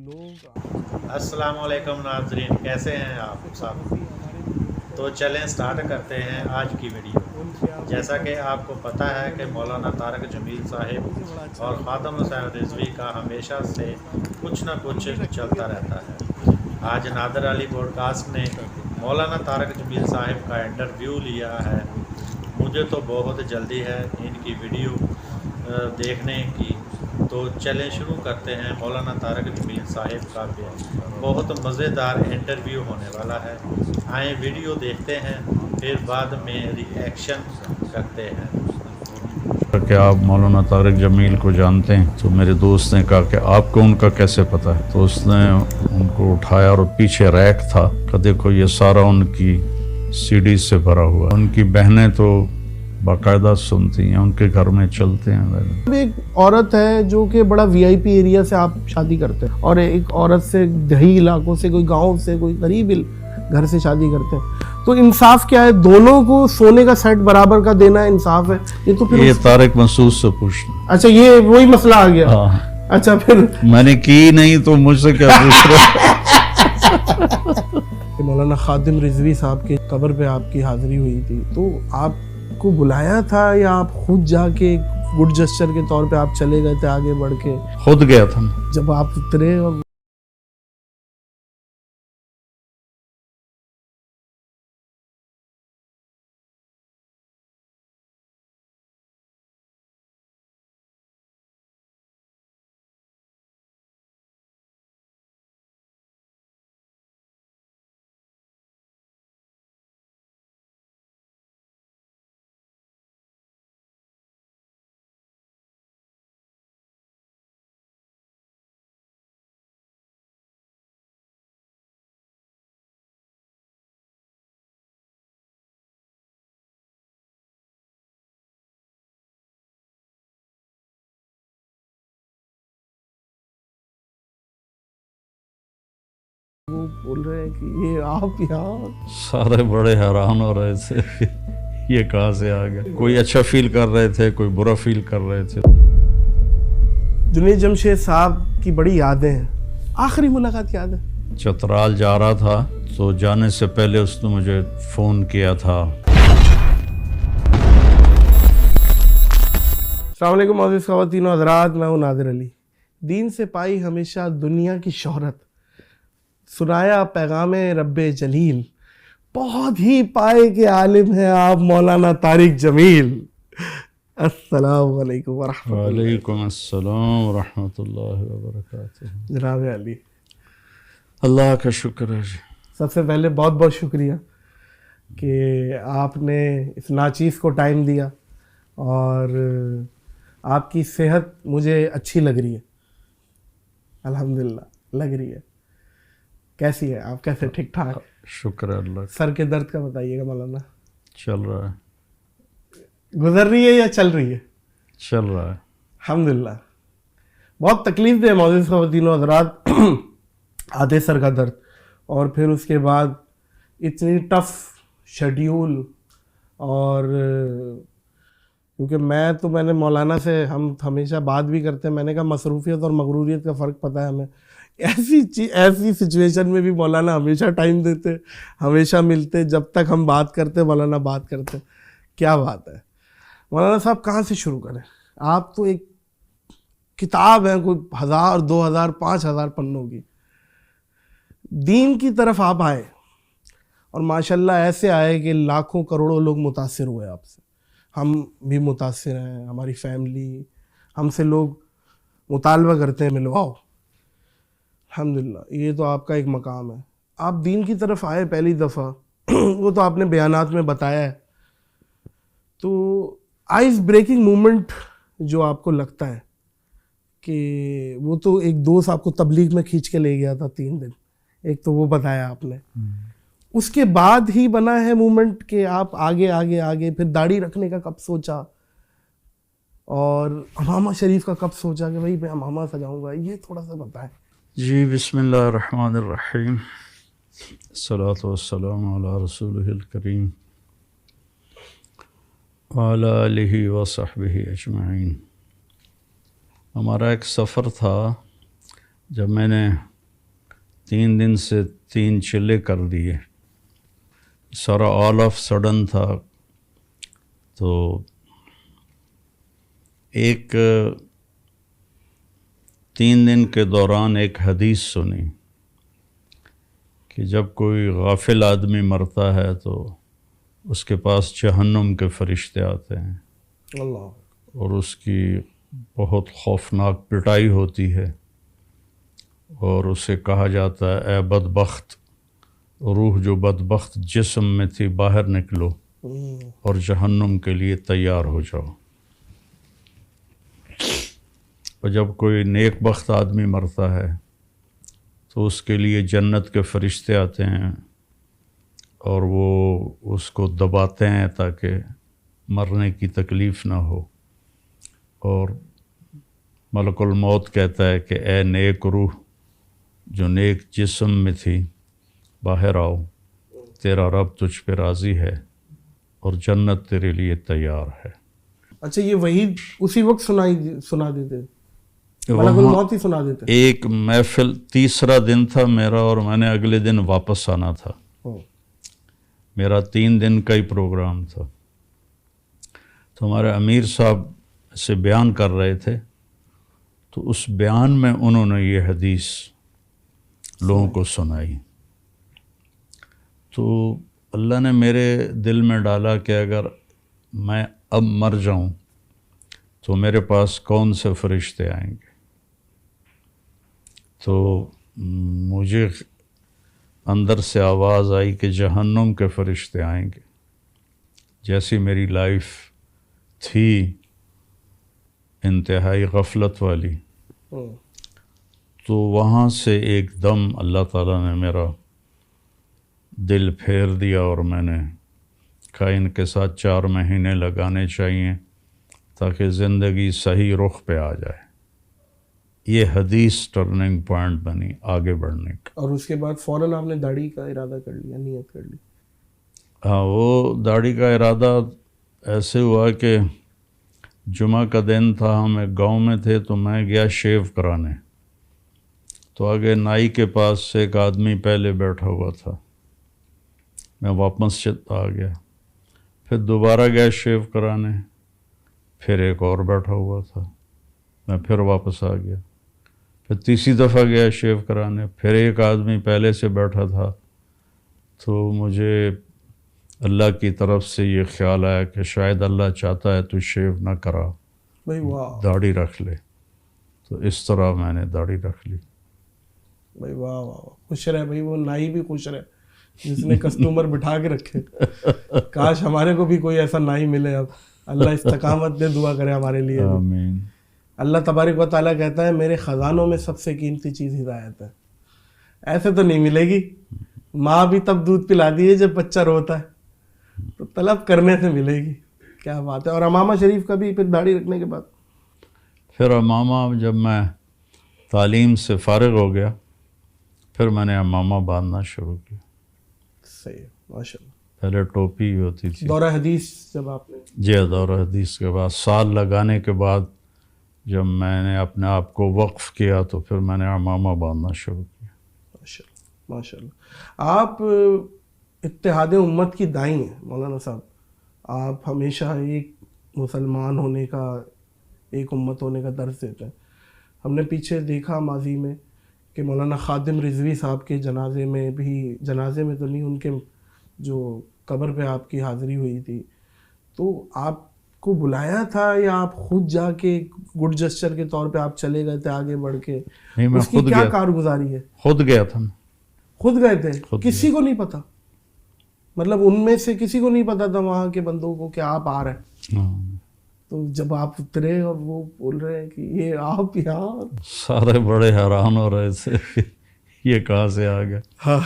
السلام علیکم ناظرین، کیسے ہیں آپ سب؟ تو چلیں سٹارٹ کرتے ہیں آج کی ویڈیو۔ جیسا کہ آپ کو پتہ ہے کہ مولانا طارق جمیل صاحب اور خاتم حسین رضوی کا ہمیشہ سے کچھ نہ کچھ چلتا رہتا ہے۔ آج نادر علی بروڈ کاسٹ نے مولانا طارق جمیل صاحب کا انٹرویو لیا ہے۔ مجھے تو بہت جلدی ہے ان کی ویڈیو دیکھنے کی، تو چلیں شروع کرتے ہیں۔ مولانا طارق جمیل صاحب کا بہت مزیدار انٹرویو ہونے والا ہے، آئیں ویڈیو دیکھتے ہیں، پھر بعد میں ری ایکشن کرتے ہیں۔ کہ آپ مولانا طارق جمیل کو جانتے ہیں؟ تو میرے دوست نے کہا کہ آپ کو ان کا کیسے پتہ ہے؟ تو اس نے ان کو اٹھایا اور پیچھے ریک تھا کہ دیکھو یہ سارا ان کی سی ڈی سے بھرا ہوا، ان کی بہنیں تو باقاعدہ سنتی ہیں، ان کے گھر میں چلتے ہیں۔ ایک عورت ہے جو کہ بڑا وی آئی پی ایریا سے آپ شادی کرتے ہیں، اور ایک عورت سے دیہی علاقوں سے، کوئی گاؤں سے، کوئی غریب گھر سے شادی کرتے ہیں، تو انصاف کیا ہے؟ دونوں کو سونے کا سیٹ برابر کا دینا انصاف ہے؟ یہ تو پھر یہ طارق مسعود سے پوچھنا۔ اچھا، یہ وہی مسئلہ آ گیا۔ ہاں، اچھا، پھر میں نے کی نہیں تو مجھ سے کیا پوچھ رہے؟ مولانا خاتم رضوی صاحب کے قبر پہ آپ کی حاضری ہوئی تھی، تو آپ کو بلایا تھا یا آپ خود جا کے گڈ جسچر کے طور پہ آپ چلے گئے تھے آگے بڑھ کے؟ خود گیا تھا۔ جب آپ اترے اور وہ بول رہے ہیں کہ یہ آپ یہاں، سارے بڑے حیران ہو رہے تھے کہ یہ کہاں سے آ گیا۔ کوئی اچھا فیل کر رہے تھے، کوئی برا فیل کر رہے تھے۔ جنید جمشید صاحب کی بڑی یادیں ہیں، آخری ملاقات یاد ہے؟ چترال جا رہا تھا تو جانے سے پہلے اس نے مجھے فون کیا تھا۔ السلام علیکم معزز خواتین و حضرات، میں ہوں نادر علی۔ دین سے پائی ہمیشہ دنیا کی شہرت، سنایا پیغام رب جلیل، بہت ہی پائے کے عالم ہیں آپ مولانا طارق جمیل۔ السلام علیکم ورحمۃ اللہ۔ وعلیکم السلام ورحمۃ اللہ وبرکاتہ۔ جناب علی، اللہ کا شکر ہے جی۔ سب سے پہلے بہت بہت شکریہ کہ آپ نے اس ناچیز کو ٹائم دیا، اور آپ کی صحت مجھے اچھی لگ رہی ہے، الحمدللہ لگ رہی ہے۔ کیسی ہے آپ؟ کیسے؟ ٹھیک ٹھاک؟ شکر ہے اللہ کا۔ سر کے درد کا بتائیے گا مولانا؟ چل رہا ہے، گزر رہی ہے یا چل رہی ہے؟ چل رہا ہے الحمدللہ۔ بہت تکلیف دہ معزز خواتین و حضرات، آدھے سر کا درد، اور پھر اس کے بعد اتنی ٹف شیڈیول، اور کیونکہ میں نے مولانا سے ہم ہمیشہ بات بھی کرتے ہیں، میں نے کہا مصروفیت اور مغروریت کا فرق پتہ ہے ہمیں۔ ایسی سچویشن میں بھی مولانا ہمیشہ ٹائم دیتے، ہمیشہ ملتے، جب تک ہم بات کرتے مولانا بات کرتے۔ کیا بات ہے مولانا صاحب، کہاں سے شروع کریں؟ آپ تو ایک کتاب ہیں، کوئی 1000 2000 5000 پنوں کی۔ دین کی طرف آپ آئے، اور ماشاءاللہ ایسے آئے کہ لاکھوں کروڑوں لوگ متاثر ہوئے آپ سے۔ ہم بھی متاثر ہیں، ہماری فیملی، ہم سے لوگ مطالبہ کرتے ہیں ملواؤ۔ الحمدللہ، یہ تو آپ کا ایک مقام ہے۔ آپ دین کی طرف آئے پہلی دفعہ، وہ تو آپ نے بیانات میں بتایا ہے، تو آئیز بریکنگ مومنٹ جو آپ کو لگتا ہے کہ وہ تو ایک دوست آپ کو تبلیغ میں کھینچ کے لے گیا تھا 3 دن، ایک تو وہ بتایا آپ نے، اس کے بعد ہی بنا ہے مومنٹ کہ آپ آگے آگے آگے، پھر داڑھی رکھنے کا کب سوچا، اور امامہ شریف کا کب سوچا کہ بھائی میں امامہ سجاؤں گا؟ یہ تھوڑا سا بتائیں جی۔ بسم اللہ الرحمن الرحیم، الصلاۃ والسلام علی رسولہ الکریم وعلی آلہ وصحبہ اجمعین۔ ہمارا ایک سفر تھا، جب میں نے 3 دن سے 3 چلے کر دیے. سارا آل آف سڈن تھا. تو ایک 3 دن کے دوران ایک حدیث سنی کہ جب کوئی غافل آدمی مرتا ہے تو اس کے پاس جہنم کے فرشتے آتے ہیں اللہ، اور اس کی بہت خوفناک پٹائی ہوتی ہے، اور اسے کہا جاتا ہے اے بدبخت، روح جو بدبخت جسم میں تھی باہر نکلو اور جہنم کے لیے تیار ہو جاؤ. اور جب کوئی نیک بخت آدمی مرتا ہے تو اس کے لیے جنت کے فرشتے آتے ہیں اور وہ اس کو دباتے ہیں تاکہ مرنے کی تکلیف نہ ہو. اور ملک الموت کہتا ہے کہ اے نیک روح جو نیک جسم میں تھی باہر آؤ، تیرا رب تجھ پہ راضی ہے اور جنت تیرے لیے تیار ہے. اچھا، یہ وہی اسی وقت سنا دیتے، ملک الموت ہی سنا دیتے؟ ایک محفل، تیسرا دن تھا میرا اور میں نے اگلے دن واپس آنا تھا. میرا 3 دن کا ہی پروگرام تھا. تو ہمارے امیر صاحب سے بیان کر رہے تھے، تو اس بیان میں انہوں نے یہ حدیث لوگوں کو سنائی. تو اللہ نے میرے دل میں ڈالا کہ اگر میں اب مر جاؤں تو میرے پاس کون سے فرشتے آئیں گے. تو مجھے اندر سے آواز آئی کہ جہنم کے فرشتے آئیں گے. جیسی میری لائف تھی انتہائی غفلت والی، تو وہاں سے ایک دم اللہ تعالیٰ نے میرا دل پھیر دیا اور میں نے کہا ان کے ساتھ 4 مہینے لگانے چاہیے تاکہ زندگی صحیح رخ پہ آ جائے. یہ حدیث ٹرننگ پوائنٹ بنی آگے بڑھنے کا. اور اس کے بعد فوراً آپ نے داڑھی کا ارادہ کر لیا، نیت کر لی؟ ہاں، وہ داڑھی کا ارادہ ایسے ہوا کہ جمعہ کا دن تھا، ہم ایک گاؤں میں تھے، تو میں گیا شیو کرانے. تو آگے نائی کے پاس ایک آدمی پہلے بیٹھا ہوا تھا، میں واپس آ گیا. پھر دوبارہ گیا شیو کرانے، پھر ایک اور بیٹھا ہوا تھا، میں پھر واپس آ گیا. پھر تیسری دفعہ گیا شیو کرانے، پھر ایک آدمی پہلے سے بیٹھا تھا. تو مجھے اللہ کی طرف سے یہ خیال آیا کہ شاید اللہ چاہتا ہے تو شیو نہ کرا، بھائی واہ، داڑھی رکھ لے. تو اس طرح میں نے داڑھی رکھ لی. بھائی واہ واہ، خوش رہے بھائی، وہ نائی بھی خوش رہے جس نے کسٹمر بٹھا کے رکھے. کاش ہمارے کو بھی کوئی ایسا نائی ملے. اب اللہ استقامت دے، دعا کرے ہمارے لیے. آمین. اللہ تبارک و تعالیٰ کہتا ہے میرے خزانوں میں سب سے قیمتی چیز ہدایت ہے. ایسے تو نہیں ملے گی. ماں بھی تب دودھ پلا دیے جب بچہ روتا ہے، تو طلب کرنے سے ملے گی. کیا بات ہے. اور امامہ شریف کا بھی پھر داڑھی رکھنے کے بعد؟ پھر امامہ جب میں تعلیم سے فارغ ہو گیا پھر میں نے امامہ باندھنا شروع کیا. صحیح، ماشاء اللہ. پہلے ٹوپی ہوتی تھی. دورہ حدیث جب آپ نے؟ جی، دورہ حدیث کے بعد سال لگانے کے بعد جب میں نے اپنے آپ کو وقف کیا تو پھر میں نے امامہ باندھنا شروع کیا. ماشاء اللہ، ماشاء اللہ. آپ اتحاد امت کی دائی ہیں مولانا صاحب. آپ ہمیشہ ایک مسلمان ہونے کا، ایک امت ہونے کا درس دیتے ہیں. ہم نے پیچھے دیکھا ماضی میں کہ مولانا خادم رضوی صاحب کے جنازے میں بھی، جنازے میں تو نہیں، ان کے جو قبر پہ آپ کی حاضری ہوئی تھی، تو آپ کو بلایا تھا یا آپ خود جا کے گڈ جسچر کے طور پہ آپ چلے گئے تھے آگے بڑھ کے؟ نہیں، میں اس کی خود کیا گیا. کارگزاری ہے؟ خود گیا تھا. خود گئے تھے؟ خود کسی کو نہیں پتا؟ مطلب ان میں سے کسی کو نہیں پتا تھا وہاں کے بندوں کو کہ آپ آ رہے ہیں؟ ہاں. تو جب آپ اترے اور وہ بول رہے ہیں کہ یہ آپ یہاں، سارے بڑے حیران ہو رہے تھے کہ یہ کہاں سے آ گیا. ہاں،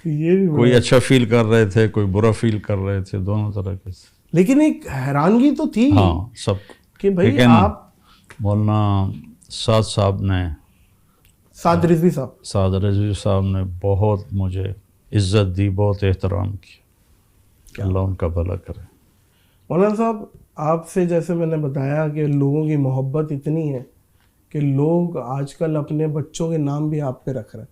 یہ بھی کوئی اچھا فیل کر رہے تھے، کوئی برا فیل کر رہے تھے، دونوں طرح کے. لیکن ایک حیرانگی تو تھی ہاں سب. کہ بھائی لیکن آپ، مولانا سعد صاحب نے، سعد رضوی صاحب، سعد رضوی صاحب نے بہت مجھے عزت دی، بہت احترام کیا. اللہ ان کا بھلا کرے. مولانا صاحب آپ سے جیسے میں نے بتایا کہ لوگوں کی محبت اتنی ہے کہ لوگ آج کل اپنے بچوں کے نام بھی آپ پہ رکھ رہے ہیں.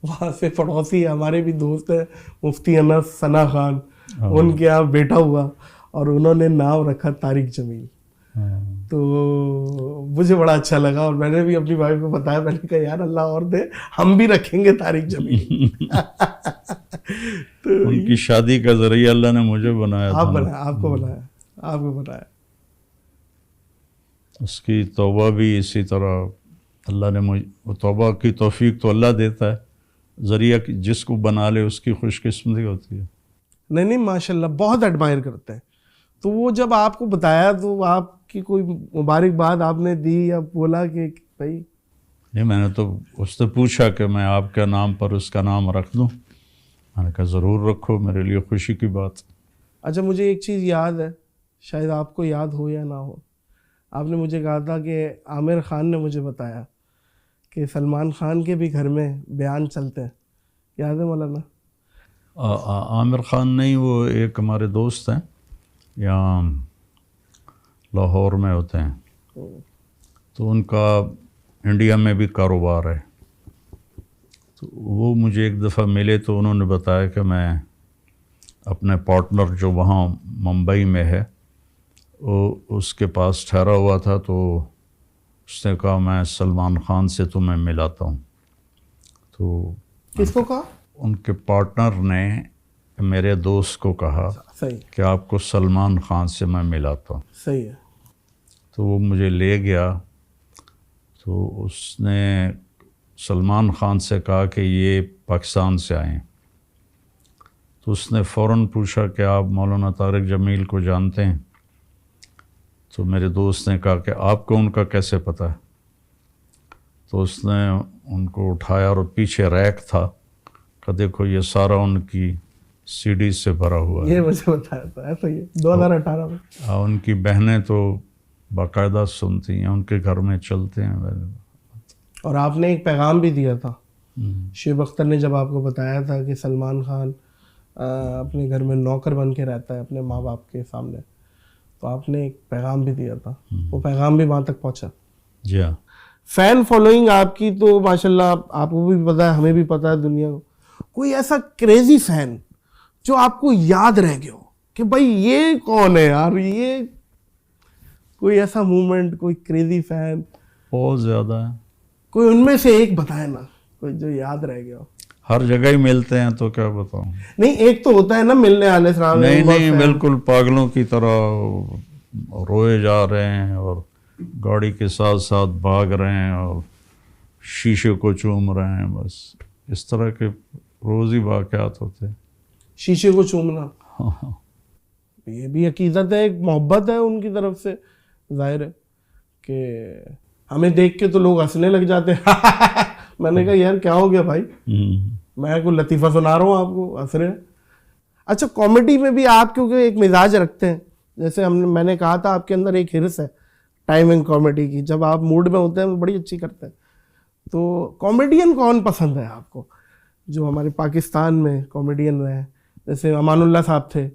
وہاں سے پڑوسی ہمارے بھی دوست ہیں مفتی انس ثنا خان, ان کے یہاں بیٹا ہوا اور انہوں نے نام رکھا طارق جمیل. تو مجھے بڑا اچھا لگا اور میں نے بھی اپنی وائف کو بتایا, میں نے کہا یار اللہ اور دے ہم بھی رکھیں گے طارق جمیل. تو ان کی شادی کا ذریعہ اللہ نے مجھے بنایا تھا. آپ کو بنایا. اس کی توبہ بھی اسی طرح اللہ نے مجھے, توبہ کی توفیق تو اللہ دیتا ہے, ذریعہ جس کو بنا لے اس کی خوش قسمتی ہوتی ہے. نہیں ماشاء اللہ بہت ایڈمائر کرتے ہیں. تو وہ جب آپ کو بتایا تو آپ کی کوئی مبارکباد آپ نے دی یا بولا کہ بھائی؟ نہیں, میں نے تو اس سے پوچھا کہ میں آپ کے نام پر اس کا نام رکھ دوں. میں نے کہا ضرور رکھو, میرے لیے خوشی کی بات. اچھا مجھے ایک چیز یاد ہے, شاید آپ کو یاد ہو یا نہ ہو, آپ نے مجھے کہا تھا کہ عامر خان نے مجھے بتایا کہ سلمان خان کے بھی گھر میں بیان چلتے ہیں, یاد ہے مولانا؟ عامر خان نہیں, وہ ایک ہمارے دوست ہیں یہاں لاہور میں ہوتے ہیں, تو ان کا انڈیا میں بھی کاروبار ہے. تو وہ مجھے ایک دفعہ ملے تو انہوں نے بتایا کہ میں اپنے پارٹنر جو وہاں ممبئی میں ہے وہ اس کے پاس ٹھہرا ہوا تھا, تو اس نے کہا میں سلمان خان سے تمہیں ملاتا ہوں. تو کس کو کہا؟ ان کے پارٹنر نے میرے دوست کو کہا کہ آپ کو سلمان خان سے میں ملاتا ہوں. صحیح ہے. تو وہ مجھے لے گیا, تو اس نے سلمان خان سے کہا کہ یہ پاکستان سے آئے ہیں. تو اس نے فوراً پوچھا کہ آپ مولانا طارق جمیل کو جانتے ہیں؟ تو میرے دوست نے کہا کہ آپ کو ان کا کیسے پتہ ہے؟ تو اس نے ان کو اٹھایا اور پیچھے ریک تھا کہ دیکھو یہ سارا ان کی سی ڈی سے بھرا ہوا ہے. یہ مجھے بتایا تھا, ایسا ہی 2018 میں. ان کی بہنیں تو باقاعدہ سنتی ہیں, ان کے گھر میں چلتے ہیں. اور آپ نے ایک پیغام بھی دیا تھا, شعیب اختر نے جب آپ کو بتایا تھا کہ سلمان خان اپنے گھر میں نوکر بن کے رہتا ہے اپنے ماں باپ کے سامنے, تو آپ نے ایک پیغام بھی دیا تھا, وہ پیغام بھی وہاں تک پہنچا. جی ہاں. فین فالوئنگ آپ کی تو ماشاءاللہ آپ کو بھی پتہ ہے, ہمیں بھی پتہ ہے, دنیا کو. کوئی ایسا کریزی فین جو آپ کو یاد رہ گیا ہو کہ بھائی یہ کون ہے یار, یہ کوئی ایسا مومنٹ, کوئی کریزی فین؟ بہت زیادہ ہے. کوئی ان میں سے ایک بتائے نا, کوئی جو یاد رہ گیا ہو. ہر جگہ ہی ملتے ہیں تو کیا بتاؤں. نہیں ایک تو ہوتا ہے نا ملنے والے سلام. نہیں بالکل پاگلوں کی طرح روئے جا رہے ہیں اور گاڑی کے ساتھ ساتھ بھاگ رہے ہیں اور شیشے کو چوم رہے ہیں, بس اس طرح کے روزی واقعات ہوتے ہیں. شیشے کو چومنا یہ بھی عقیدت ہے, ایک محبت ہے ان کی طرف سے. ظاہر ہے کہ ہمیں دیکھ کے تو لوگ ہنسنے لگ جاتے ہیں. میں نے کہا یار کیا ہو گیا بھائی, میں کوئی لطیفہ سنا رہا ہوں آپ کو, ہنس رہے ہیں. اچھا کامیڈی میں بھی آپ کیونکہ ایک مزاج رکھتے ہیں, جیسے میں نے کہا تھا آپ کے اندر ایک ہرس ہے ٹائمنگ کامیڈی کی, جب آپ موڈ میں ہوتے ہیں وہ بڑی اچھی کرتے ہیں. تو کامیڈین کون پسند ہے آپ کو جو ہمارے پاکستان میں کامیڈین رہے ہیں؟ جیسے امان اللہ صاحب تھے,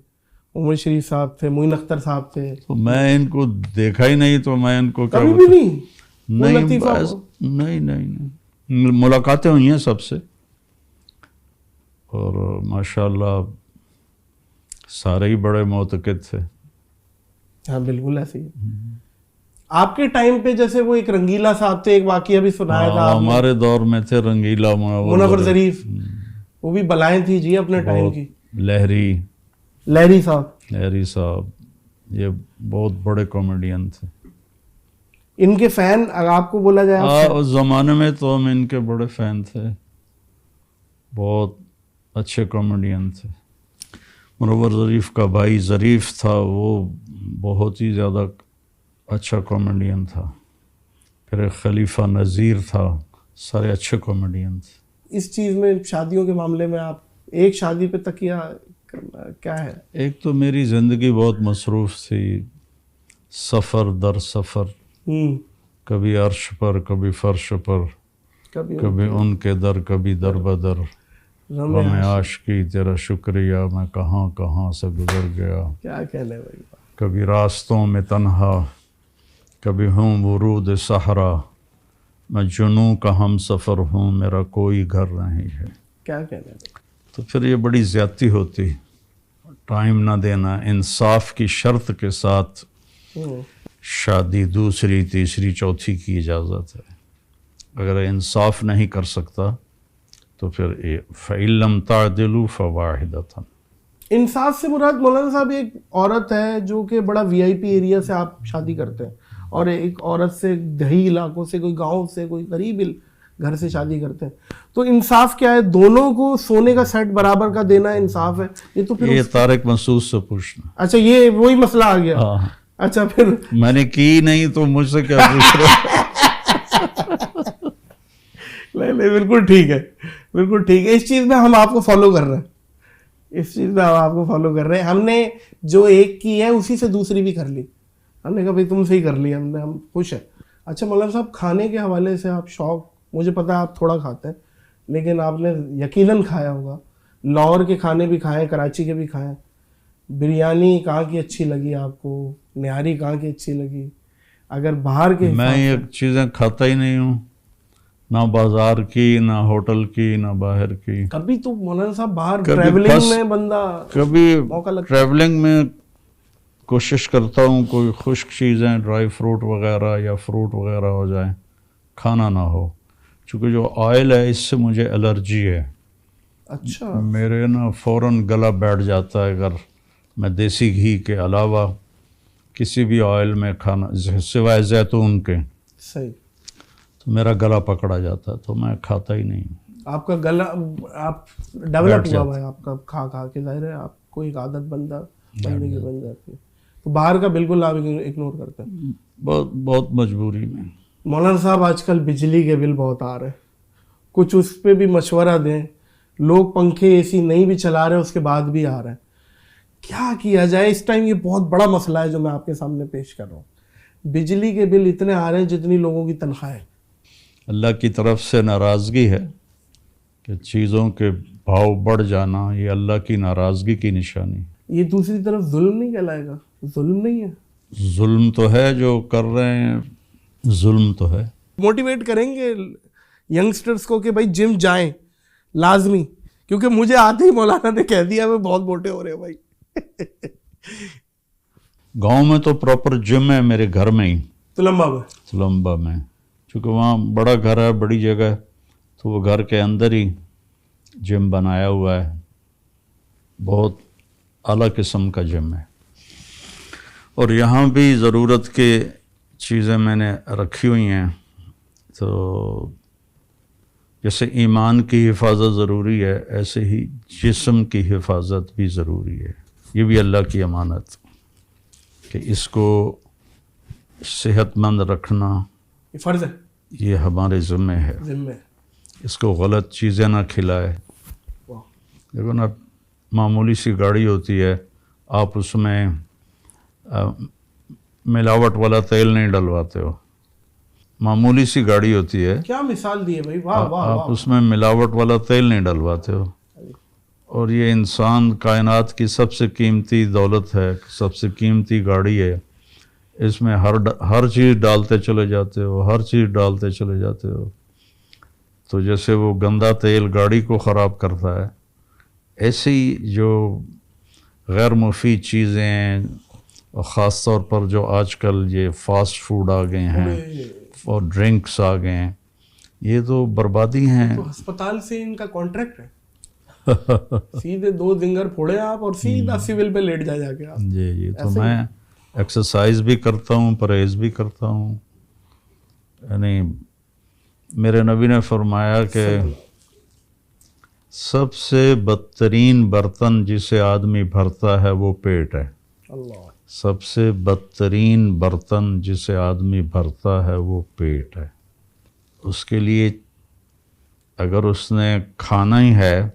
عمر شریف صاحب تھے, معین اختر صاحب تھے. تو میں ان کو دیکھا ہی نہیں تو میں ان کو کبھی بھی نہیں. نہیں ملاقاتیں ہوئی ہیں سب سے, اور ماشاءاللہ سارے ہی بڑے معتقد تھے. ہاں بالکل ایسے ہی. آپ کے ٹائم پہ جیسے وہ ایک رنگیلا صاحب تھے, ایک واقعہ بھی سنایا تھا ہمارے دور میں تھے رنگیلا, منور ظریف, وہ بھی بلائیں تھی جی اپنے ٹائم کی. لہری صاحب یہ بہت بڑے کامیڈین تھے. ان کے فین اگر آپ کو بولا جائے اس زمانے میں تو ہم ان کے بڑے فین تھے, بہت اچھے کامیڈین تھے. منور ظریف کا بھائی ظریف تھا, وہ بہت ہی زیادہ اچھا کامیڈین تھا. پھر ایک خلیفہ نذیر تھا, سارے اچھے کامیڈین تھے. اس چیز میں شادیوں کے معاملے میں آپ ایک شادی پہ تکیہ کرنا کیا ہے؟ ایک تو میری زندگی بہت مصروف تھی, سفر در سفر, کبھی عرش پر کبھی فرش پر, کبھی ان کے در کبھی در بدر, غم عاشقی تیرا شکریہ میں کہاں کہاں سے گزر گیا, کیا کہنے بھائی, کبھی راستوں میں تنہا کبھی ہوں ورود صحرا، میں جنوں کا ہم سفر ہوں، میرا کوئی گھر نہیں ہے. کیا کہنا ہے. تو پھر یہ بڑی زیادتی ہوتی، ٹائم نہ دینا. انصاف کی شرط کے ساتھ شادی دوسری تیسری چوتھی کی اجازت ہے. اگر انصاف نہیں کر سکتا تو پھر فَإِن لَمْ تَعْدِلُوا فَوَاحِدَةً. انصاف سے مراد مولانا صاحب ایک عورت ہے جو کہ بڑا وی آئی پی ایریا سے آپ شادی کرتے ہیں، اور ایک عورت سے دیہی علاقوں سے، کوئی گاؤں سے، کوئی غریب گھر سے شادی کرتے ہیں، تو انصاف کیا ہے؟ دونوں کو سونے کا سیٹ برابر کا دینا انصاف ہے؟ یہ تو پھر یہ طارق مسعود سے پوچھنا. اچھا، یہ وہی مسئلہ آ گیا. ہاں، اچھا، پھر میں نے کی نہیں تو مجھ سے کیا پوچھ رہے؟ نہیں، بالکل ٹھیک ہے، بالکل ٹھیک ہے. اس چیز میں ہم آپ کو فالو کر رہے ہیں، اس چیز میں ہم آپ کو فالو کر رہے ہیں. ہم نے جو ایک کی ہے اسی سے دوسری بھی کر لی. ہم نے کہا بھائی تم سے ہی کر لی، ہم خوش ہیں. اچھا مولانا صاحب، کھانے کے حوالے سے آپ شوق، مجھے پتا ہے آپ تھوڑا کھاتے ہیں لیکن آپ نے یقیناً کھایا ہوگا. لاہور کے کھانے بھی کھائے، کراچی کے بھی کھائے. بریانی کہاں کی اچھی لگی آپ کو؟ نہاری کہاں کی اچھی لگی؟ اگر باہر کے میں یہ چیزیں کھاتا ہی نہیں ہوں، نہ بازار کی، نہ ہوٹل کی، نہ باہر کی. کبھی تو مولانا صاحب باہر ٹریولنگ میں بندہ کبھی موقع لگتا ٹریولنگ میں کوشش کرتا ہوں کوئی خشک چیزیں، ڈرائی فروٹ وغیرہ یا فروٹ وغیرہ ہو جائیں، کھانا نہ ہو. چونکہ جو آئل ہے اس سے مجھے الرجی ہے. اچھا، میرے نا فوراً گلا بیٹھ جاتا ہے اگر میں دیسی گھی کے علاوہ کسی بھی آئل میں کھانا، سوائے زیتون کے، صحیح، تو میرا گلا پکڑا جاتا ہے، تو میں کھاتا ہی نہیں. آپ کا گلا، آپ ڈیولپ ہوا ہوا ہے آپ کا کھا کھا کے، ظاہر ہے آپ کو ایک عادت بن جاتی ہے. تو باہر کا بالکل آپ اگنور کرتے ہیں؟ بہت مجبوری میں. مولانا صاحب آج کل بجلی کے بل بہت آ رہے ہیں، کچھ اس پہ بھی مشورہ دیں. لوگ پنکھے اے سی نہیں بھی چلا رہے، اس کے بعد بھی آ رہے ہیں. کیا کیا جائے اس ٹائم؟ یہ بہت بڑا مسئلہ ہے جو میں آپ کے سامنے پیش کر رہا ہوں. بجلی کے بل اتنے آ رہے ہیں جتنی لوگوں کی تنخواہیں. اللہ کی طرف سے ناراضگی ہے کہ چیزوں کے بھاؤ بڑھ جانا، یہ اللہ کی ناراضگی کی نشانی. یہ دوسری طرف ظلم نہیں کہلائے گا؟ ظلم نہیں ہے؟ ظلم تو ہے جو کر رہے ہیں، ظلم تو ہے. موٹیویٹ کریں گے ینگسٹرز کو کہ بھائی جم جائیں لازمی، کیونکہ مجھے آتے ہی مولانا نے کہہ دیا میں بہت موٹے ہو رہے ہیں بھائی. گاؤں میں تو پراپر جم ہے میرے گھر میں ہی، تلمبا میں، چونکہ وہاں بڑا گھر ہے، بڑی جگہ ہے، تو وہ گھر کے اندر ہی جم بنایا ہوا ہے. بہت اعلیٰ قسم کا جم ہے. اور یہاں بھی ضرورت کے چیزیں میں نے رکھی ہوئی ہیں. تو جیسے ایمان کی حفاظت ضروری ہے، ایسے ہی جسم کی حفاظت بھی ضروری ہے. یہ بھی اللہ کی امانت کہ اس کو صحت مند رکھنا یہ فرض ہے، یہ ہمارے ذمہ ہے. اس کو غلط چیزیں نہ کھلائے. دیکھو نا، معمولی سی گاڑی ہوتی ہے، آپ اس میں ملاوٹ والا تیل نہیں ڈلواتے ہو. معمولی سی گاڑی ہوتی ہے، کیا مثال دی ہے بھائی، واہ واہ. آپ اس میں ملاوٹ والا تیل نہیں ڈلواتے ہو. اور یہ انسان کائنات کی سب سے قیمتی دولت ہے، سب سے قیمتی گاڑی ہے. اس میں ہر چیز ڈالتے چلے جاتے ہو، ہر چیز ڈالتے چلے جاتے ہو. تو جیسے وہ گندا تیل گاڑی کو خراب کرتا ہے، ایسے ہی جو غیر مفید چیزیں، اور خاص طور پر جو آج کل یہ فاسٹ فوڈ آ گئے ہیں اور ڈرنکس آ گئے ہیں، یہ تو بربادی ہیں. تو ہسپتال سے ان کا کانٹریکٹ ہے، سیدھے 2 زنگر پھوڑے آپ اور سیدھا سول پہ لیٹ جا کے آپ. جی تو میں ایکسرسائز بھی کرتا ہوں، پرہیز بھی کرتا ہوں. یعنی میرے نبی نے فرمایا کہ سب سے بدترین برتن جسے آدمی بھرتا ہے وہ پیٹ ہے. سب سے بدترین برتن جسے آدمی بھرتا ہے وہ پیٹ ہے. اس کے لیے اگر اس نے کھانا ہی ہے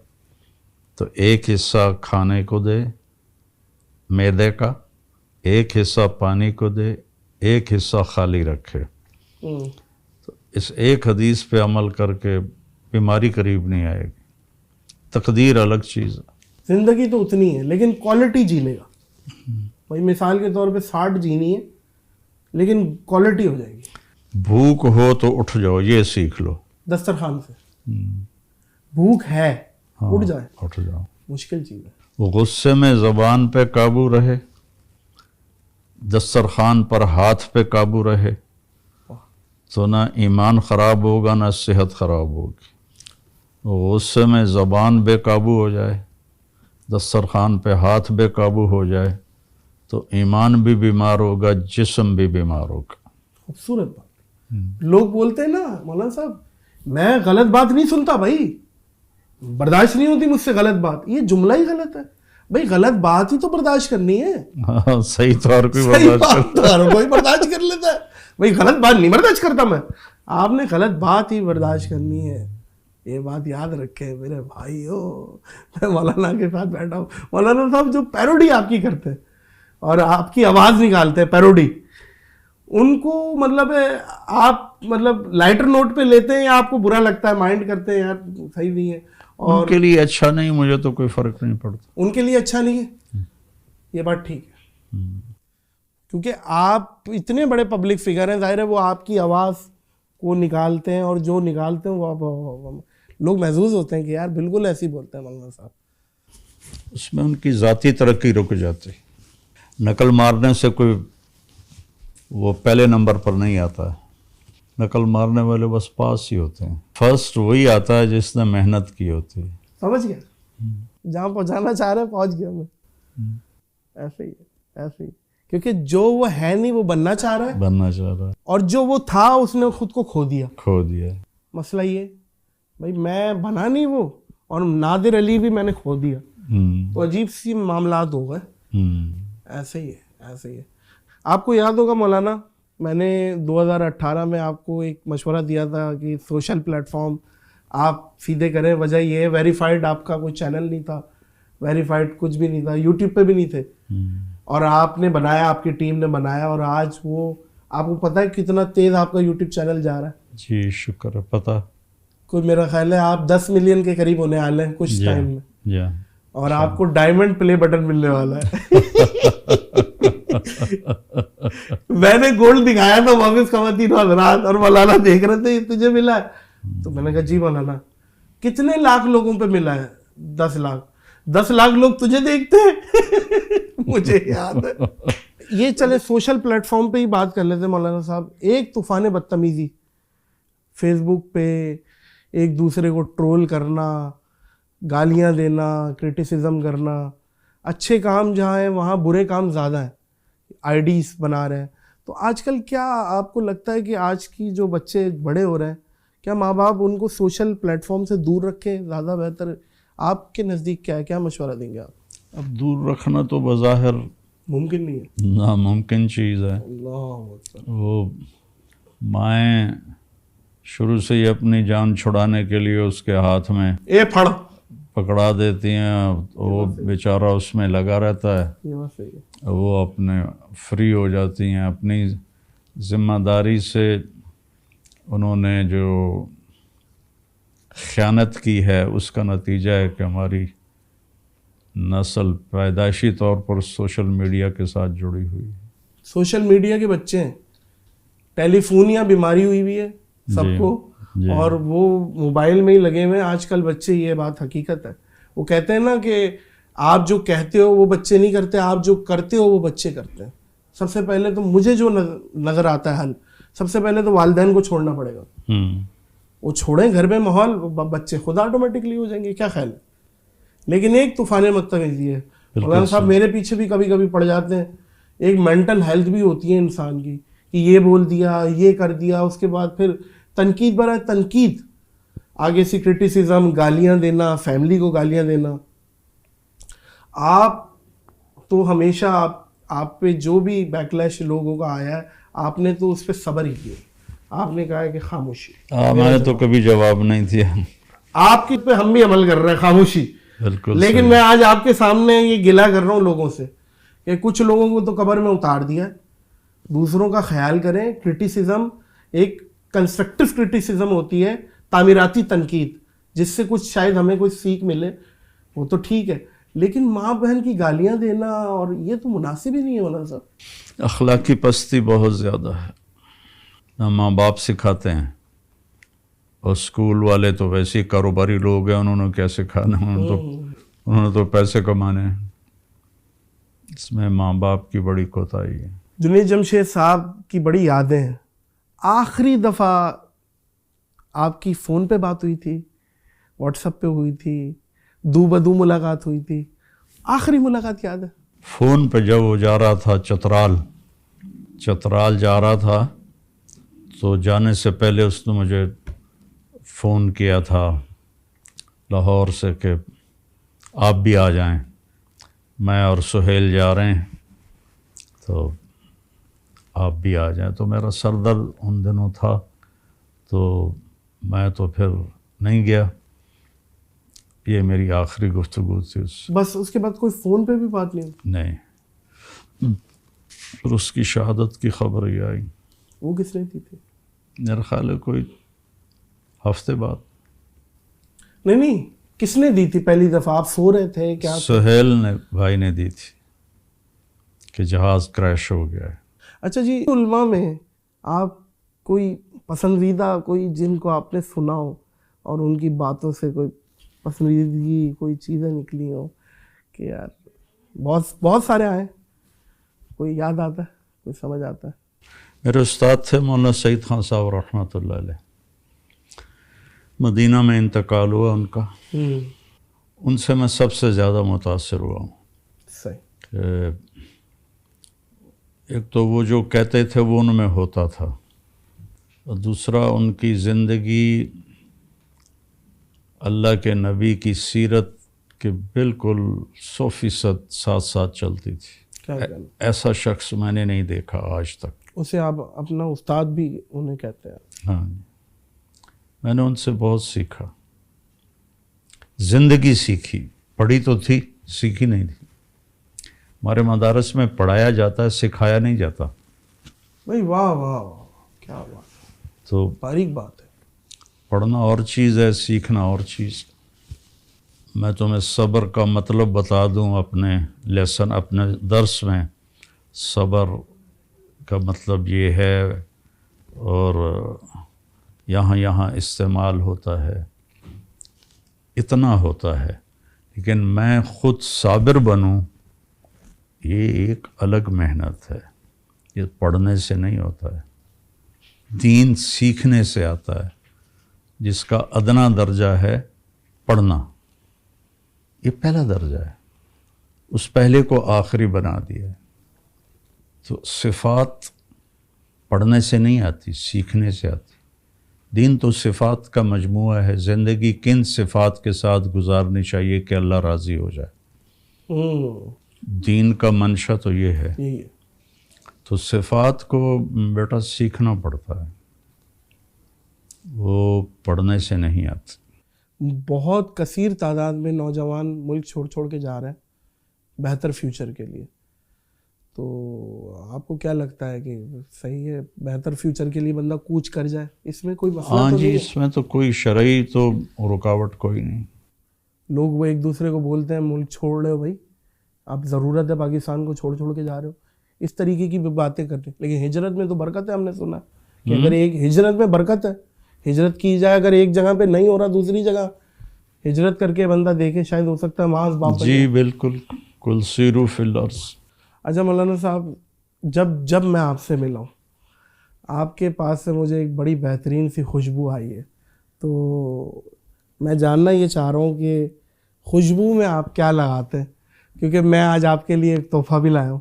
تو ایک حصہ کھانے کو دے معدے کا، ایک حصہ پانی کو دے، ایک حصہ خالی رکھے. تو اس ایک حدیث پہ عمل کر کے بیماری قریب نہیں آئے گی. تقدیر الگ چیز ہے. زندگی تو اتنی ہے لیکن کوالٹی جی لے گا. بھائی مثال کے طور پہ 60 جینی ہے، لیکن کوالٹی ہو جائے گی. بھوک ہو تو اٹھ جاؤ، یہ سیکھ لو. دسترخوان سے بھوک ہے اٹھ جائے، اٹھ جاؤ. مشکل چیز ہے. غصے میں زبان پہ قابو رہے، دسترخوان پر ہاتھ پہ قابو رہے تو نہ ایمان خراب ہوگا نہ صحت خراب ہوگی. غصے میں زبان بے قابو ہو جائے، دسترخوان پہ ہاتھ بے قابو ہو جائے تو ایمان بھی بیمار ہوگا، جسم بھی بیمار ہوگا. خوبصورت بات. لوگ بولتے ہیں نا مولانا صاحب میں غلط بات نہیں سنتا بھائی، برداشت نہیں ہوتی مجھ سے غلط بات. یہ جملہ ہی غلط ہے بھائی. غلط بات ہی تو برداشت کرنی ہے. ہاں صحیح تو ہر کوئی صحیح برداشت بات تو ہر کوئی برداشت کر لیتا ہے بھائی. غلط بات نہیں برداشت کرتا میں. آپ نے غلط بات ہی برداشت کرنی ہے. یہ بات یاد رکھے میرے بھائی ہو. میں مولانا کے ساتھ بیٹھا ہوں. مولانا صاحب جو پیروڈی آپ کی کرتے ہیں اور آپ کی آواز نکالتے ہیں پیروڈی، ان کو مطلب آپ مطلب لائٹر نوٹ پہ لیتے ہیں یا آپ کو برا لگتا ہے، مائنڈ کرتے ہیں یار صحیح نہیں ہے؟ ان کے لیے اچھا نہیں، مجھے تو کوئی فرق نہیں پڑتا. ان کے لیے اچھا نہیں ہے، یہ بات ٹھیک ہے. کیونکہ آپ اتنے بڑے پبلک فگر ہیں، ظاہر ہے وہ آپ کی آواز کو نکالتے ہیں اور جو نکالتے ہیں وہ لوگ محظوظ ہوتے ہیں کہ یار بالکل ایسے ہی بولتے ہیں مولانا صاحب. اس میں ان کی ذاتی ترقی رک جاتی. نقل مارنے سے کوئی وہ پہلے نمبر پر نہیں آتا ہے. نقل مارنے والے بس پاس ہی ہوتے ہیں. فرسٹ وہی آتا ہے جس نے محنت کی ہوتی ہے. سمجھ گیا جہاں پہنچانا چاہ رہے ہیں پہنچ گیا میں. ایسے ہی ایسے ہی کیونکہ جو وہ ہے نہیں وہ بننا چاہ رہا ہے، اور جو وہ تھا اس نے خود کو کھو دیا. مسئلہ یہ بھائی میں بنا نہیں وہ، اور نادر علی بھی میں نے کھو دیا، تو عجیب سی معاملات ہو گئے. ایسے ہی ہے. آپ کو یاد ہوگا مولانا میں نے 2018 میں آپ کو ایک مشورہ دیا تھا کہ سوشل پلیٹ فارم آپ سیدھے کریں. وجہ یہ ہے ویریفائڈ آپ کا کوئی چینل نہیں تھا، ویریفائڈ کچھ بھی نہیں تھا، یوٹیوب پہ بھی نہیں تھے، اور آپ نے بنایا، آپ کی ٹیم نے بنایا، اور آج وہ آپ کو پتہ ہے کتنا تیز آپ کا یوٹیوب چینل جا رہا ہے. جی شکر ہے. پتہ کوئی میرا خیال ہے آپ 10 ملین کے قریب ہونے والے ہیں کچھ ٹائم میں، اور آپ کو ڈائمنڈ پلے بٹن ملنے والا ہے. میں نے گولڈ دکھایا تھا واپس خواتین حضرات، اور مولانا دیکھ رہے تھے تجھے ملا ہے، تو میں نے کہا جی مولانا. کتنے لاکھ لوگوں پہ ملا ہے؟ 10 لاکھ. 10 لاکھ لوگ تجھے دیکھتے ہیں مجھے یاد ہے. یہ چلے سوشل پلیٹ فارم پہ ہی بات کر لیتے مولانا صاحب. ایک طوفان بدتمیزی فیس بک پہ، ایک دوسرے کو ٹرول کرنا، گالیاں دینا، کرٹیسزم کرنا. اچھے کام جہاں ہیں وہاں برے کام زیادہ ہیں، آئی ڈیز بنا رہے ہیں. تو آج کل کیا آپ کو لگتا ہے کہ آج کی جو بچے بڑے ہو رہے ہیں، کیا ماں باپ ان کو سوشل پلیٹ فارم سے دور رکھیں زیادہ بہتر؟ آپ کے نزدیک کیا ہے، کیا مشورہ دیں گے آپ؟ اب دور رکھنا تو بظاہر ممکن نہیں ہے، ناممکن چیز ہے. اللہ اکبر. وہ مائیں شروع سے ہی اپنی جان چھڑانے کے لیے اس کے ہاتھ میں پھڑ پکڑا دیتی ہیں، وہ بیچارہ اس میں لگا رہتا ہے. یہ بات صحیح ہے. وہ اپنے فری ہو جاتی ہیں اپنی ذمہ داری سے. انہوں نے جو خیانت کی ہے اس کا نتیجہ ہے کہ ہماری نسل پیدائشی طور پر سوشل میڈیا کے ساتھ جڑی ہوئی ہے. سوشل میڈیا کے بچے ہیں، ٹیلی فون یا بیماری ہوئی ہوئی ہے سب کو، اور وہ موبائل میں ہی لگے ہوئے ہیں آج کل بچے. یہ بات حقیقت ہے. وہ کہتے ہیں نا کہ آپ جو کہتے ہو وہ بچے نہیں کرتے، آپ جو کرتے ہو وہ بچے کرتے ہیں. سب سے پہلے تو مجھے جو نظر آتا ہے حل، سب سے پہلے تو والدین کو چھوڑنا پڑے گا. وہ چھوڑیں گھر میں ماحول، بچے خود آٹومیٹکلی ہو جائیں گے. کیا خیال ہے؟ لیکن ایک طوفان بدتمیزی ہے مولانا صاحب، میرے پیچھے بھی کبھی کبھی پڑ جاتے ہیں. ایک مینٹل ہیلتھ بھی ہوتی ہے انسان کی کہ یہ بول دیا، یہ کر دیا، اس کے بعد پھر تنقید برائے تنقید، آگے سے کرٹیسزم، گالیاں دینا، فیملی کو گالیاں دینا. آپ تو ہمیشہ آپ پہ جو بھی بیکلیش لوگوں کا آیا ہے، آپ نے تو اس پہ صبر ہی کیا. آپ نے کہا ہے کہ خاموشی. میں نے تو کبھی جواب نہیں دیا. آپ کی پہ ہم بھی عمل کر رہے ہیں، خاموشی. بالکل. لیکن میں آج آپ کے سامنے یہ گلہ کر رہا ہوں لوگوں سے کہ کچھ لوگوں کو تو قبر میں اتار دیا. دوسروں کا خیال کریں. کرٹیسزم ایک کنسٹرکٹیو کرٹیسزم ہوتی ہے، تعمیراتی تنقید، جس سے کچھ شاید ہمیں کوئی سیکھ ملے، وہ تو ٹھیک ہے. لیکن ماں بہن کی گالیاں دینا اور یہ تو مناسب ہی نہیں ہے مولانا صاحب. اخلاقی پستی بہت زیادہ ہے. نہ ماں باپ سکھاتے ہیں، اور اسکول والے تو ویسے ہی کاروباری لوگ ہیں، انہوں نے کیا سکھانا، انہوں نے تو پیسے کمانے ہیں. اس میں ماں باپ کی بڑی کوتاہی ہے. جنید جمشید صاحب کی بڑی یادیں ہیں. آخری دفعہ آپ کی فون پہ بات ہوئی تھی، واٹس ایپ پہ ہوئی تھی، دو بدو ملاقات ہوئی تھی، آخری ملاقات یاد ہے؟ فون پہ جب وہ جا رہا تھا چترال جا رہا تھا، تو جانے سے پہلے اس نے مجھے فون کیا تھا لاہور سے کہ آپ بھی آ جائیں، میں اور سہیل جا رہے ہیں، تو آپ بھی آ جائیں. تو میرا سر درد ان دنوں تھا، تو میں تو پھر نہیں گیا. یہ میری آخری گفتگو تھی اس سے. بس اس کے بعد کوئی فون پہ بھی بات نہیں؟ نہیں. پھر اس کی شہادت کی خبر ہی آئی. وہ کس نے دی تھی؟ میرا خیال ہے کوئی ہفتے بعد. نہیں کس نے دی تھی پہلی دفعہ؟ آپ سو رہے تھے کیا؟ سہیل نے، بھائی نے دی تھی کہ جہاز کریش ہو گیا ہے. اچھا جی، علماء میں آپ کوئی پسندیدہ، کوئی جن کو آپ نے سنا ہو اور ان کی باتوں سے کوئی پسندیدگی، کوئی چیزیں نکلی ہوں کہ یار بہت سارے آئے، کوئی یاد آتا ہے، کوئی سمجھ آتا ہے؟ میرے استاد تھے مولانا سعید خان صاحب رحمۃ اللہ علیہ. مدینہ میں انتقال ہوا ان کا. ان سے میں سب سے زیادہ متاثر ہوا ہوں. صحیح. کہ ایک تو وہ جو کہتے تھے وہ ان میں ہوتا تھا، اور دوسرا ان کی زندگی اللہ کے نبی کی سیرت کے بالکل 100% ساتھ ساتھ چلتی تھی. ایسا شخص میں نے نہیں دیکھا آج تک. اسے آپ اپنا استاد بھی انہیں کہتے ہیں؟ ہاں، میں نے ان سے بہت سیکھا، زندگی سیکھی. پڑھی تو تھی، سیکھی نہیں تھی. ہمارے مدارس میں پڑھایا جاتا ہے، سکھایا نہیں جاتا. بھائی واہ واہ، کیا بات، تو باریک بات ہے. پڑھنا اور چیز ہے، سیکھنا اور چیز. میں تمہیں صبر کا مطلب بتا دوں اپنے لیسن، اپنے درس میں. صبر کا مطلب یہ ہے، اور یہاں استعمال ہوتا ہے، اتنا ہوتا ہے. لیکن میں خود صابر بنوں، یہ ایک الگ محنت ہے. یہ پڑھنے سے نہیں ہوتا ہے، دین سیکھنے سے آتا ہے، جس کا ادنا درجہ ہے پڑھنا. یہ پہلا درجہ ہے، اس پہلے کو آخری بنا دیا ہے. تو صفات پڑھنے سے نہیں آتی، سیکھنے سے آتی. دین تو صفات کا مجموعہ ہے. زندگی کن صفات کے ساتھ گزارنی چاہیے کہ اللہ راضی ہو جائے. دین کا منشا تو یہ ہے. تو صفات کو بیٹا سیکھنا پڑتا ہے، وہ پڑھنے سے نہیں آتی. بہت کثیر تعداد میں نوجوان ملک چھوڑ کے جا رہے ہیں بہتر فیوچر کے لیے. تو آپ کو کیا لگتا ہے کہ صحیح ہے بہتر فیوچر کے لیے بندہ کوچ کر جائے؟ اس میں کوئی مسئلہ تو نہیں ہے؟ اس میں تو کوئی شرعی تو رکاوٹ کوئی نہیں. لوگ وہ ایک دوسرے کو بولتے ہیں ملک چھوڑ رہے ہو بھائی، آپ ضرورت ہے پاکستان کو چھوڑ کے جا رہے ہو، اس طریقے کی باتیں کرتے ہیں. لیکن ہجرت میں تو برکت ہے. ہم نے سنا کہ اگر ایک ہجرت میں برکت ہے، ہجرت کی جائے، اگر ایک جگہ پہ نہیں ہو رہا دوسری جگہ ہجرت کر کے بندہ دیکھے، شاید ہو سکتا ہے معاذ باپ. جی بالکل، کل سیرو فی الارض. اچھا مولانا صاحب، جب میں آپ سے ملا ہوں، آپ کے پاس سے مجھے ایک بڑی بہترین سی خوشبو آئی ہے. تو میں جاننا یہ چاہ رہا ہوں کہ خوشبو میں آپ کیا لگاتے ہیں، کیونکہ میں آج آپ کے لیے ایک تحفہ بھی لایا ہوں.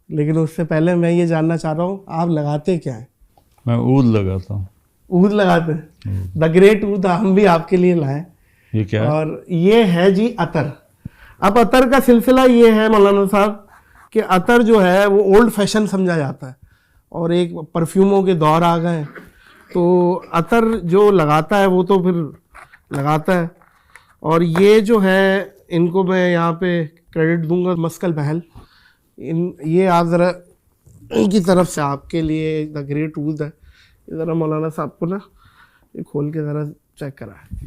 لیکن اس سے پہلے میں یہ جاننا چاہ رہا ہوں آپ لگاتے کیا ہیں؟ میں عود لگاتا ہوں. عود لگاتے ہیں؟ دا گریٹ عود ہم بھی آپ کے لیے لائیں. یہ کیا ہے؟ اور یہ ہے جی عطر. اب عطر کا سلسلہ یہ ہے مولانا صاحب کہ عطر جو ہے وہ اولڈ فیشن سمجھا جاتا ہے، اور ایک پرفیوموں کے دور آ گئے ہیں. تو عطر جو لگاتا ہے وہ تو پھر لگاتا ہے. اور یہ جو ہے ان کو میں یہاں پہ کریڈٹ دوں گا، مسکل بہل. یہ آپ ذرا ان کی طرف سے آپ کے لیے دا گریٹ عود ہے. یہ ذرا مولانا صاحب کو نا یہ کھول کے ذرا چیک کرا ہے.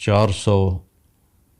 400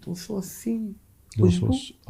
280 200,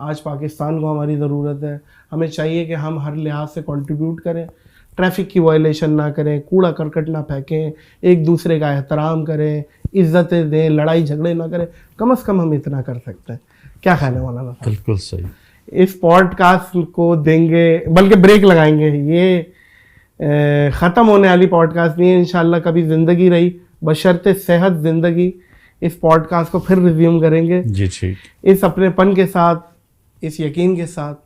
آج پاکستان کو ہماری ضرورت ہے. ہمیں چاہیے کہ ہم ہر لحاظ سے کنٹریبیوٹ کریں, ٹریفک کی وائلیشن نہ کریں, کوڑا کرکٹ نہ پھینکیں, ایک دوسرے کا احترام کریں, عزتیں دیں, لڑائی جھگڑے نہ کریں. کم از کم ہم اتنا کر سکتے ہیں. کیا خیال ہے مولانا صاحب؟ بالکل صحیح. اس پوڈ کاسٹ کو دیں گے, بلکہ بریک لگائیں گے, یہ ختم ہونے والی پوڈ کاسٹ نہیں ہے. انشاءاللہ کبھی زندگی رہی بشرطِ صحت زندگی اس پوڈ کاسٹ کو پھر ریزیوم کریں گے, جی ٹھیک. اس اپنے پن کے ساتھ, اس یقین کے ساتھ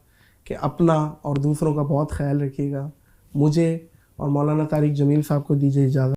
کہ اپنا اور دوسروں کا بہت خیال رکھیے گا. مجھے اور مولانا طارق جمیل صاحب کو دیجیے اجازت.